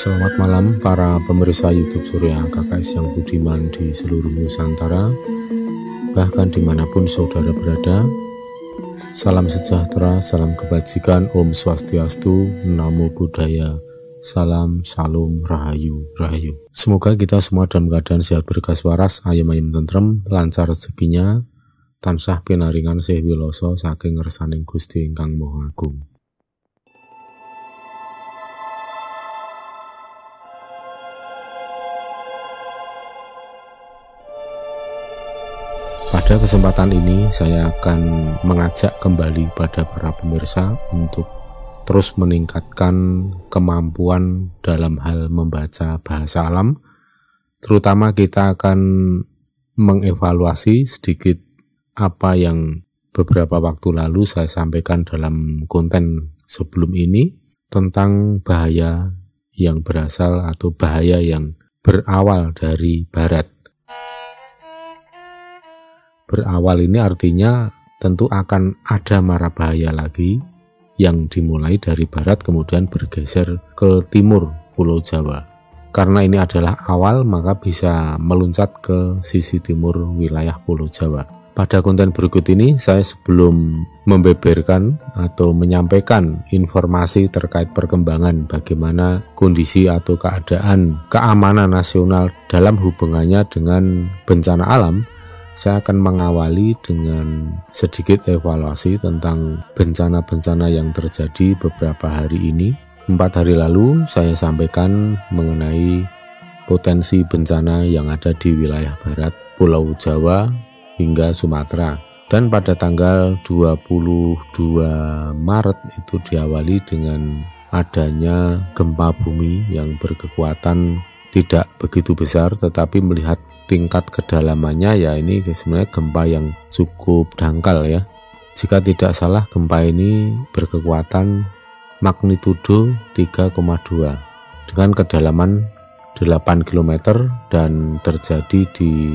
Selamat malam para pemirsa YouTube Surya KKS yang budiman di seluruh Nusantara, bahkan dimanapun saudara berada. Salam sejahtera, salam kebajikan, Om Swastiastu, Namo Buddhaya, Salam, Salam, Rahayu, Rahayu. Semoga kita semua dalam keadaan sehat berkas waras, ayem-ayem tentrem, lancar rezekinya, tansah pinaringan sih wiloso saking ngersaning Gusti ingkang Maha Agung. Pada kesempatan ini saya akan mengajak kembali pada para pemirsa untuk terus meningkatkan kemampuan dalam hal membaca bahasa alam. Terutama kita akan mengevaluasi sedikit apa yang beberapa waktu lalu saya sampaikan dalam konten sebelum ini tentang bahaya yang berasal atau bahaya yang berawal dari barat. Berawal ini artinya tentu akan ada mara bahaya lagi yang dimulai dari barat kemudian bergeser ke timur Pulau Jawa. Karena ini adalah awal, maka bisa meluncat ke sisi timur wilayah Pulau Jawa. Pada konten berikut ini saya sebelum membeberkan atau menyampaikan informasi terkait perkembangan bagaimana kondisi atau keadaan keamanan nasional dalam hubungannya dengan bencana alam, saya akan mengawali dengan sedikit evaluasi tentang bencana-bencana yang terjadi beberapa hari ini. 4 hari lalu saya sampaikan mengenai potensi bencana yang ada di wilayah barat, Pulau Jawa hingga Sumatera. Dan pada tanggal 22 Maret itu diawali dengan adanya gempa bumi yang berkekuatan tidak begitu besar, tetapi melihat tingkat kedalamannya ya ini sebenarnya gempa yang cukup dangkal ya. Jika tidak salah gempa ini berkekuatan magnitudo 3,2 dengan kedalaman 8 km dan terjadi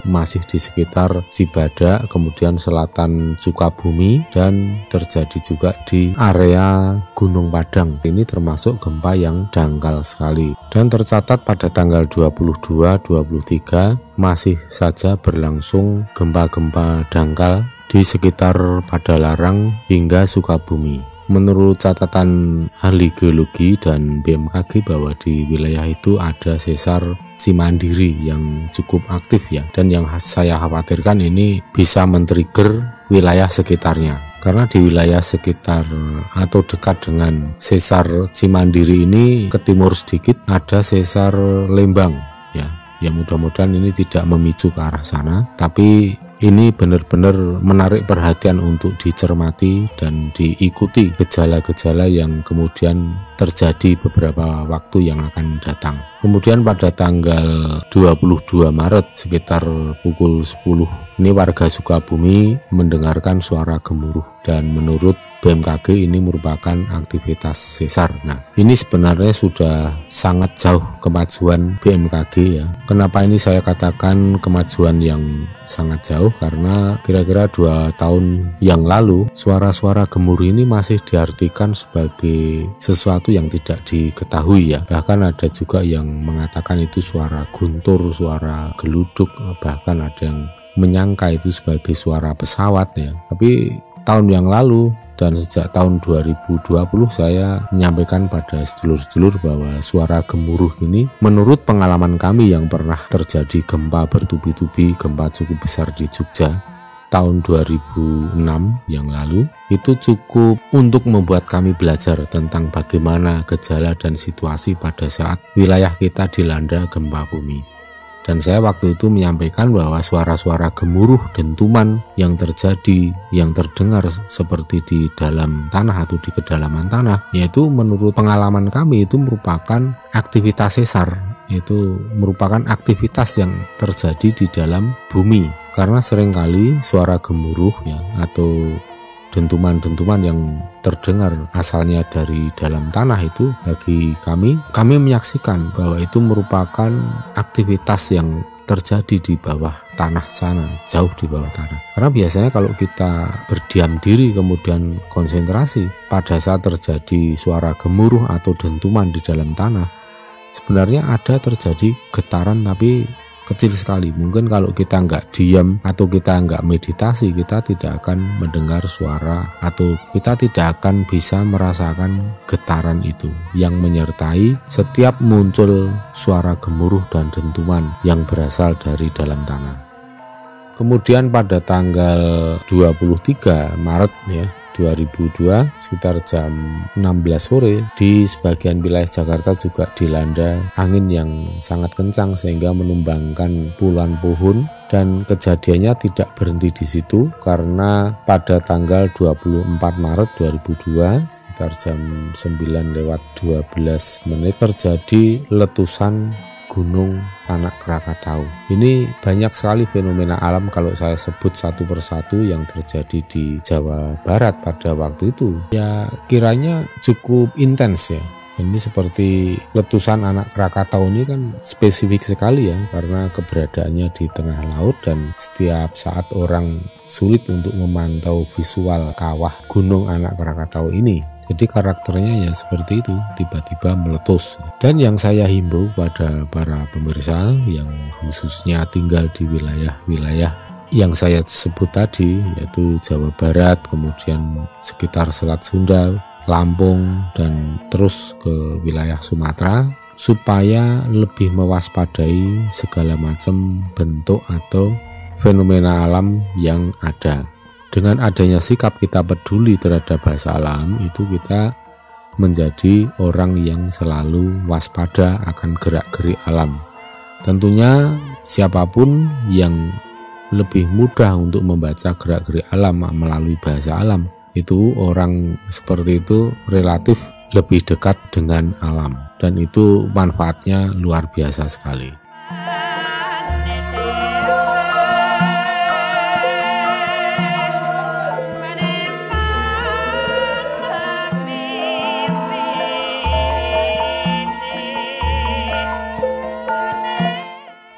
masih di sekitar Cibadak, kemudian selatan Sukabumi, dan terjadi juga di area Gunung Padang. Ini termasuk gempa yang dangkal sekali. Dan tercatat pada tanggal 22-23 masih saja berlangsung gempa-gempa dangkal di sekitar Padalarang hingga Sukabumi. Menurut catatan ahli geologi dan BMKG bahwa di wilayah itu ada sesar Cimandiri yang cukup aktif ya, dan yang saya khawatirkan ini bisa men-trigger wilayah sekitarnya. Karena di wilayah sekitar atau dekat dengan sesar Cimandiri ini ke timur sedikit ada sesar Lembang ya. Ya mudah-mudahan ini tidak memicu ke arah sana, tapi ini benar-benar menarik perhatian untuk dicermati dan diikuti gejala-gejala yang kemudian terjadi beberapa waktu yang akan datang. Kemudian pada tanggal 22 Maret sekitar pukul 10 ini warga Sukabumi mendengarkan suara gemuruh, dan menurut BMKG ini merupakan aktivitas sesar. Nah, ini sebenarnya sudah sangat jauh kemajuan BMKG ya. Kenapa ini saya katakan kemajuan yang sangat jauh? Karena kira-kira 2 tahun yang lalu suara-suara gemuruh ini masih diartikan sebagai sesuatu yang tidak diketahui ya. Bahkan ada juga yang mengatakan itu suara guntur, suara geluduk, bahkan ada yang menyangka itu sebagai suara pesawat ya. Tapi tahun yang lalu dan sejak tahun 2020 saya menyampaikan pada sedulur-sedulur bahwa suara gemuruh ini menurut pengalaman kami yang pernah terjadi gempa bertubi-tubi, gempa cukup besar di Jogja tahun 2006 yang lalu, itu cukup untuk membuat kami belajar tentang bagaimana gejala dan situasi pada saat wilayah kita dilanda gempa bumi. Dan saya waktu itu menyampaikan bahwa suara-suara gemuruh dentuman yang terjadi, yang terdengar seperti di dalam tanah atau di kedalaman tanah, yaitu menurut pengalaman kami itu merupakan aktivitas sesar, itu merupakan aktivitas yang terjadi di dalam bumi. Karena seringkali suara gemuruh ya atau dentuman-dentuman yang terdengar asalnya dari dalam tanah itu bagi kami menyaksikan bahwa itu merupakan aktivitas yang terjadi di bawah tanah sana, jauh di bawah tanah. Karena biasanya kalau kita berdiam diri kemudian konsentrasi pada saat terjadi suara gemuruh atau dentuman di dalam tanah, sebenarnya ada terjadi getaran tapi kecil sekali. Mungkin kalau kita nggak diam atau kita nggak meditasi, kita tidak akan mendengar suara atau kita tidak akan bisa merasakan getaran itu yang menyertai setiap muncul suara gemuruh dan dentuman yang berasal dari dalam tanah. Kemudian pada tanggal 23 Maret ya 2002 sekitar jam 16 sore di sebagian wilayah Jakarta juga dilanda angin yang sangat kencang sehingga menumbangkan puluhan pohon, dan kejadiannya tidak berhenti di situ karena pada tanggal 24 Maret 2002 sekitar jam 9:12 terjadi letusan Gunung Anak Krakatau. Ini banyak sekali fenomena alam kalau saya sebut satu persatu yang terjadi di Jawa Barat pada waktu itu. Ya kiranya cukup intens ya. Ini seperti letusan Anak Krakatau ini kan spesifik sekali ya karena keberadaannya di tengah laut dan setiap saat orang sulit untuk memantau visual kawah Gunung Anak Krakatau ini. Jadi karakternya ya seperti itu, tiba-tiba meletus. Dan yang saya himbau pada para pemirsa yang khususnya tinggal di wilayah-wilayah yang saya sebut tadi, yaitu Jawa Barat, kemudian sekitar Selat Sunda, Lampung, dan terus ke wilayah Sumatera, supaya lebih mewaspadai segala macam bentuk atau fenomena alam yang ada. Dengan adanya sikap kita peduli terhadap bahasa alam, itu kita menjadi orang yang selalu waspada akan gerak-gerik alam. Tentunya siapapun yang lebih mudah untuk membaca gerak-gerik alam melalui bahasa alam, itu orang seperti itu relatif lebih dekat dengan alam, dan itu manfaatnya luar biasa sekali.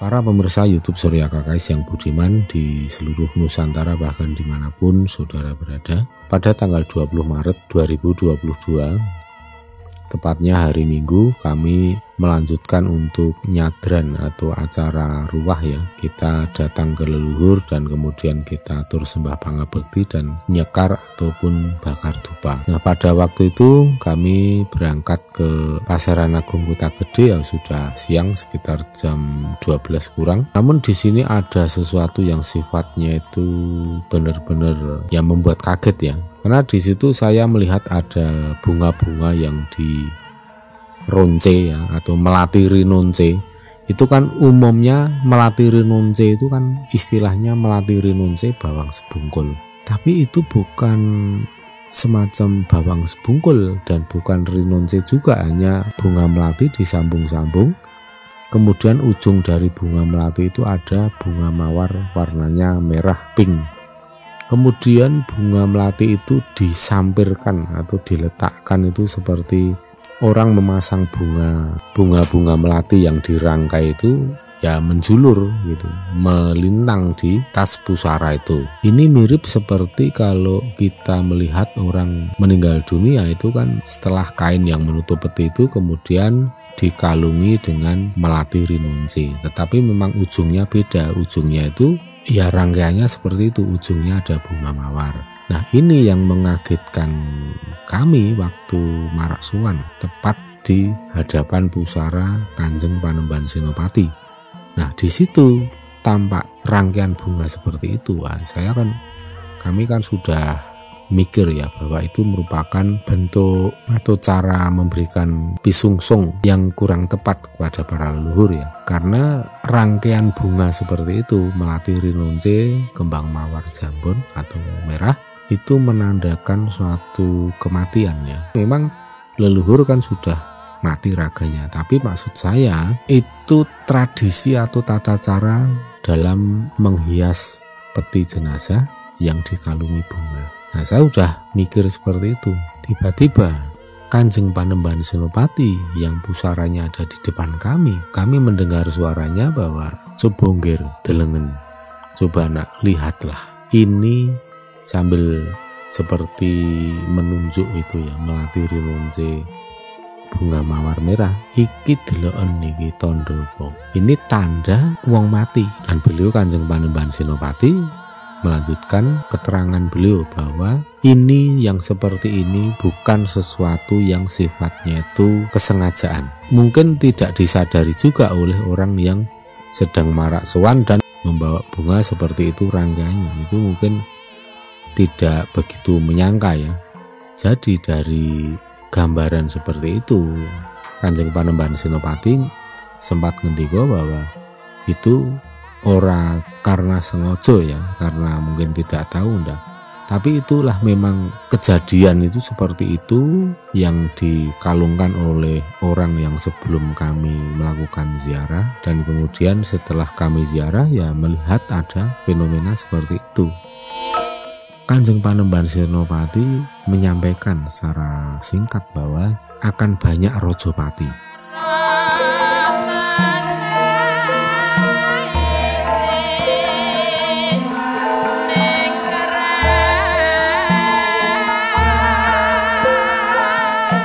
Para pemirsa YouTube Surya KKS yang budiman di seluruh Nusantara bahkan dimanapun saudara berada, pada tanggal 20 Maret 2022 tepatnya hari Minggu, kami melanjutkan untuk nyadran atau acara ruwah ya. Kita datang ke leluhur dan kemudian kita atur sembah pangabekti dan nyekar ataupun bakar dupa. Nah pada waktu itu kami berangkat ke Pasaran Agung Kota Gede yang sudah siang sekitar jam 12 kurang. Namun di sini ada sesuatu yang sifatnya itu benar-benar yang membuat kaget ya. Karena di situ saya melihat ada bunga-bunga yang di ronce ya atau melati rinonce. Itu kan umumnya melati rinonce itu kan istilahnya melati rinonce bawang sebungkul. Tapi itu bukan semacam bawang sebungkul dan bukan rinonce juga, hanya bunga melati disambung-sambung. Kemudian ujung dari bunga melati itu ada bunga mawar warnanya merah pink. Kemudian bunga melati itu disampirkan atau diletakkan itu seperti orang memasang bunga melati yang dirangkai itu ya menjulur gitu, melintang di tas pusara itu. Ini mirip seperti kalau kita melihat orang meninggal dunia itu kan setelah kain yang menutup peti itu kemudian dikalungi dengan melati rinunci, tetapi memang ujungnya beda. Ujungnya itu ya rangkaiannya seperti itu, ujungnya ada bunga mawar. Nah ini yang mengagetkan kami waktu marak sowan tepat di hadapan pusara Kanjeng Panembahan Senopati. Nah di situ tampak rangkaian bunga seperti itu. Kami kan sudah mikir ya bahwa itu merupakan bentuk atau cara memberikan pisungsung yang kurang tepat kepada para leluhur ya. Karena rangkaian bunga seperti itu, melati rinonce, kembang mawar jambon atau merah, itu menandakan suatu kematian ya. Memang leluhur kan sudah mati raganya, tapi maksud saya itu tradisi atau tata cara dalam menghias peti jenazah yang dikalungi bunga. Nah, saya udah mikir seperti itu. Tiba-tiba Kanjeng Panembahan Senopati yang pusaranya ada di depan kami mendengar suaranya bahwa "Cobongger delengen, coba nak lihatlah." Ini sambil seperti menunjuk itu ya, melati rinonce, bunga mawar merah, "Iki deloken niki tandha." Ini tanda wong mati. Dan beliau Kanjeng Panembahan Senopati melanjutkan keterangan beliau bahwa ini yang seperti ini bukan sesuatu yang sifatnya itu kesengajaan. Mungkin tidak disadari juga oleh orang yang sedang marak sowan dan membawa bunga seperti itu rangganya. Itu mungkin tidak begitu menyangka ya. Jadi dari gambaran seperti itu, Kanjeng Panembahan Senopati sempat ngendika bahwa itu ora karena sengaja ya, karena mungkin tidak tahu ndak. Tapi itulah memang kejadian itu seperti itu yang dikalungkan oleh orang yang sebelum kami melakukan ziarah, dan kemudian setelah kami ziarah ya melihat ada fenomena seperti itu. Kanjeng Panembahan Senopati menyampaikan secara singkat bahwa akan banyak rojopati.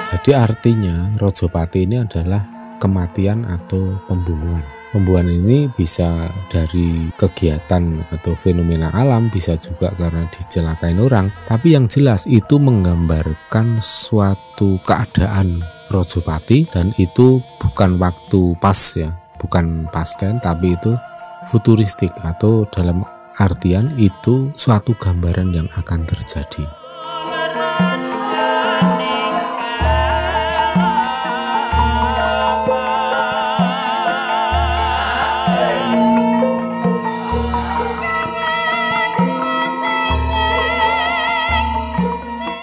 Jadi artinya rojopati ini adalah kematian atau pembunuhan. Pembunuhan ini bisa dari kegiatan atau fenomena alam, bisa juga karena dicelakain orang. Tapi yang jelas itu menggambarkan suatu keadaan rojopati, dan itu bukan waktu pas ya, bukan past tense, tapi itu futuristik atau dalam artian itu suatu gambaran yang akan terjadi.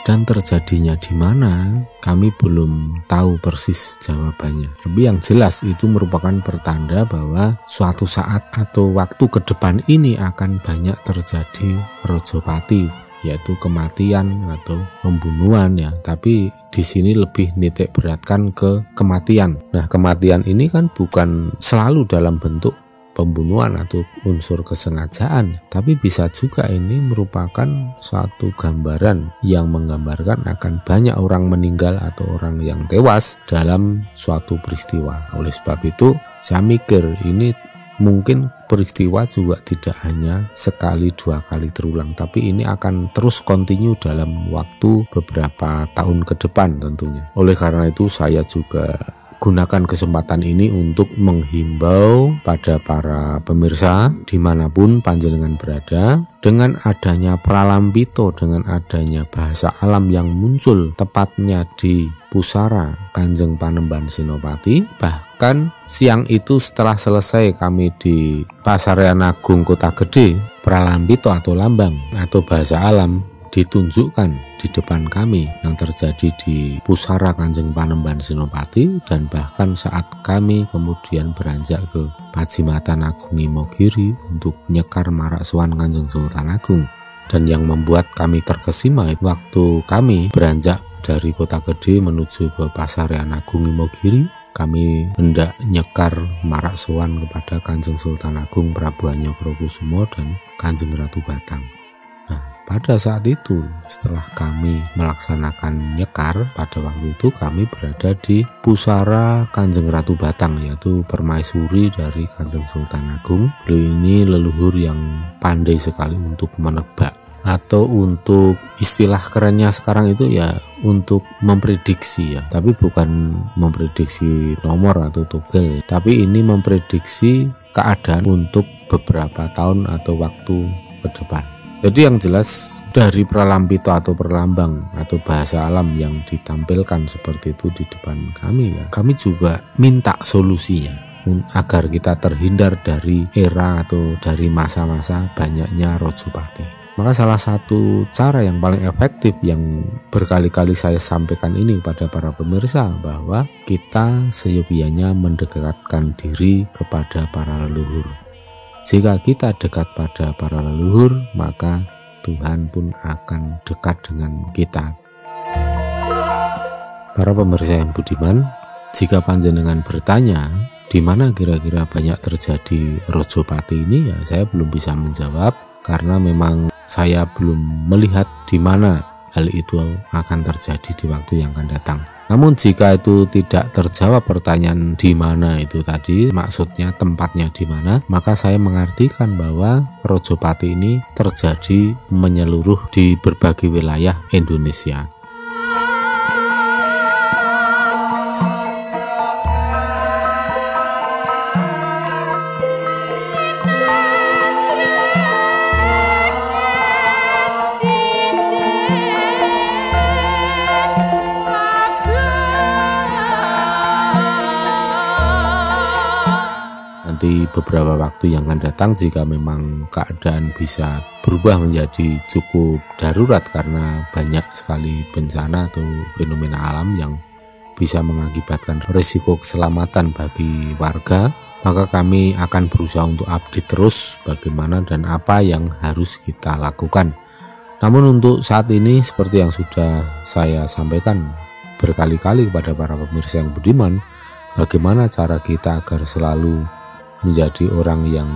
Dan terjadinya di mana kami belum tahu persis jawabannya. Tapi yang jelas itu merupakan pertanda bahwa suatu saat atau waktu ke depan ini akan banyak terjadi rojopati, yaitu kematian atau pembunuhan ya. Tapi di sini lebih nitik beratkan ke kematian. Nah, kematian ini kan bukan selalu dalam bentuk pembunuhan atau unsur kesengajaan, tapi bisa juga ini merupakan suatu gambaran yang menggambarkan akan banyak orang meninggal atau orang yang tewas dalam suatu peristiwa. Oleh sebab itu saya mikir ini mungkin peristiwa juga tidak hanya sekali dua kali terulang, tapi ini akan terus continue dalam waktu beberapa tahun ke depan tentunya. Oleh karena itu saya juga gunakan kesempatan ini untuk menghimbau pada para pemirsa dimanapun panjenengan berada, dengan adanya pralambito, dengan adanya bahasa alam yang muncul tepatnya di pusara Kanjeng Panembahan Senopati. Bahkan siang itu setelah selesai kami di Pasarean Agung Kota Gede, pralambito atau lambang atau bahasa alam ditunjukkan di depan kami yang terjadi di pusara Kanjeng Panembahan Senopati, dan bahkan saat kami kemudian beranjak ke Pajimatan Agung Imogiri untuk nyekar marak sowan Kanjeng Sultan Agung. Dan yang membuat kami terkesima waktu kami beranjak dari Kota Gede menuju ke Pasarean Agung Imogiri, kami hendak nyekar marak sowan kepada Kanjeng Sultan Agung Prabu Hanyokrokusumo dan Kanjeng Ratu Batang. Pada saat itu, setelah kami melaksanakan nyekar, pada waktu itu kami berada di pusara Kanjeng Ratu Batang, yaitu permaisuri dari Kanjeng Sultan Agung. Beliau ini leluhur yang pandai sekali untuk menebak, atau untuk istilah kerennya sekarang itu ya untuk memprediksi ya. Tapi bukan memprediksi nomor atau togel, tapi ini memprediksi keadaan untuk beberapa tahun atau waktu ke depan. Jadi yang jelas dari pralampito atau perlambang atau bahasa alam yang ditampilkan seperti itu di depan kami ya, kami juga minta solusinya agar kita terhindar dari era atau dari masa-masa banyaknya Rojopati. Maka salah satu cara yang paling efektif yang berkali-kali saya sampaikan ini kepada para pemirsa, bahwa kita seyogianya mendekatkan diri kepada para leluhur. Jika kita dekat pada para leluhur, maka Tuhan pun akan dekat dengan kita. Para pemirsa yang budiman, jika panjenengan bertanya di mana kira-kira banyak terjadi Rojopati ini, ya saya belum bisa menjawab karena memang saya belum melihat di mana hal itu akan terjadi di waktu yang akan datang. Namun jika itu tidak terjawab pertanyaan di mana itu tadi, maksudnya tempatnya di mana, maka saya mengartikan bahwa Rojopati ini terjadi menyeluruh di berbagai wilayah Indonesia. Nanti beberapa waktu yang akan datang, jika memang keadaan bisa berubah menjadi cukup darurat karena banyak sekali bencana atau fenomena alam yang bisa mengakibatkan risiko keselamatan bagi warga, maka kami akan berusaha untuk update terus bagaimana dan apa yang harus kita lakukan. Namun untuk saat ini, seperti yang sudah saya sampaikan berkali-kali kepada para pemirsa yang budiman, bagaimana cara kita agar selalu menjadi orang yang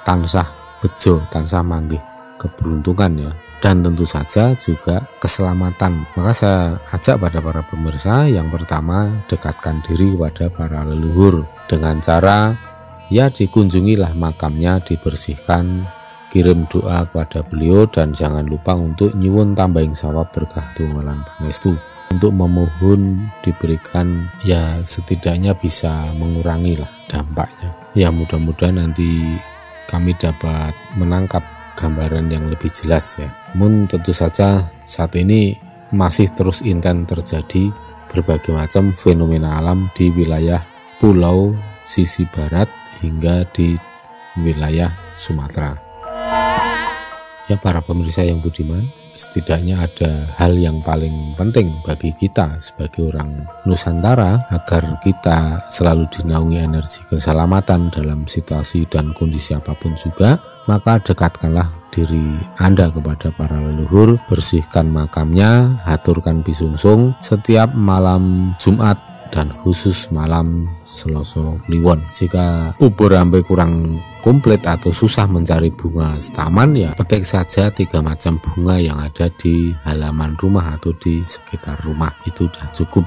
tansah bejo, tansah manggih keberuntungan ya, dan tentu saja juga keselamatan. Maka saya ajak pada para pemirsa, yang pertama, dekatkan diri kepada para leluhur dengan cara ya dikunjungilah makamnya, dibersihkan, kirim doa kepada beliau, dan jangan lupa untuk nyuwun tambahing sawab berkah donga lan pangestu, untuk memohon diberikan ya setidaknya bisa mengurangi lah dampaknya. Ya mudah-mudahan nanti kami dapat menangkap gambaran yang lebih jelas ya. Namun tentu saja saat ini masih terus intens terjadi berbagai macam fenomena alam di wilayah pulau sisi barat hingga di wilayah Sumatera. Ya para pemirsa yang budiman, setidaknya ada hal yang paling penting bagi kita sebagai orang Nusantara agar kita selalu dinaungi energi keselamatan dalam situasi dan kondisi apapun juga. Maka dekatkanlah diri Anda kepada para leluhur, bersihkan makamnya, haturkan pisungsung setiap malam Jumat dan khusus malam Selasa Kliwon. Jika ubur sampai kurang komplit atau susah mencari bunga setaman, ya petik saja 3 macam bunga yang ada di halaman rumah atau di sekitar rumah, itu sudah cukup.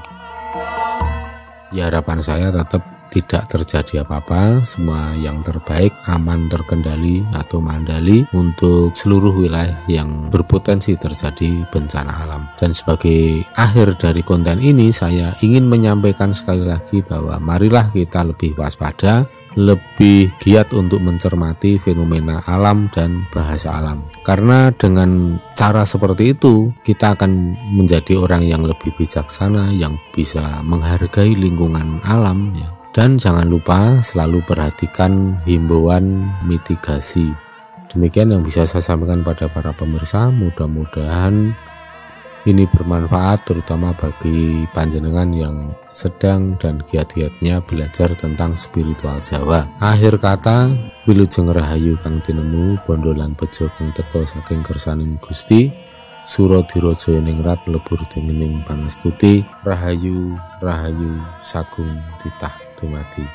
Ya harapan saya tetap tidak terjadi apa-apa, semua yang terbaik, aman, terkendali atau mandali untuk seluruh wilayah yang berpotensi terjadi bencana alam. Dan sebagai akhir dari konten ini, saya ingin menyampaikan sekali lagi bahwa marilah kita lebih waspada, lebih giat untuk mencermati fenomena alam dan bahasa alam. Karena dengan cara seperti itu, kita akan menjadi orang yang lebih bijaksana, yang bisa menghargai lingkungan alam ya. Dan jangan lupa selalu perhatikan himbauan mitigasi. Demikian yang bisa saya sampaikan pada para pemirsa. Mudah-mudahan ini bermanfaat terutama bagi panjenengan yang sedang dan giat-giatnya belajar tentang spiritual Jawa. Akhir kata, wilujeng rahayu kang tinemu, bondo lan bejo kang teka saking kersaning Gusti, Suradiraja ningrat lebur dening pangestuti, rahayu rahayu sagung titah dumadi.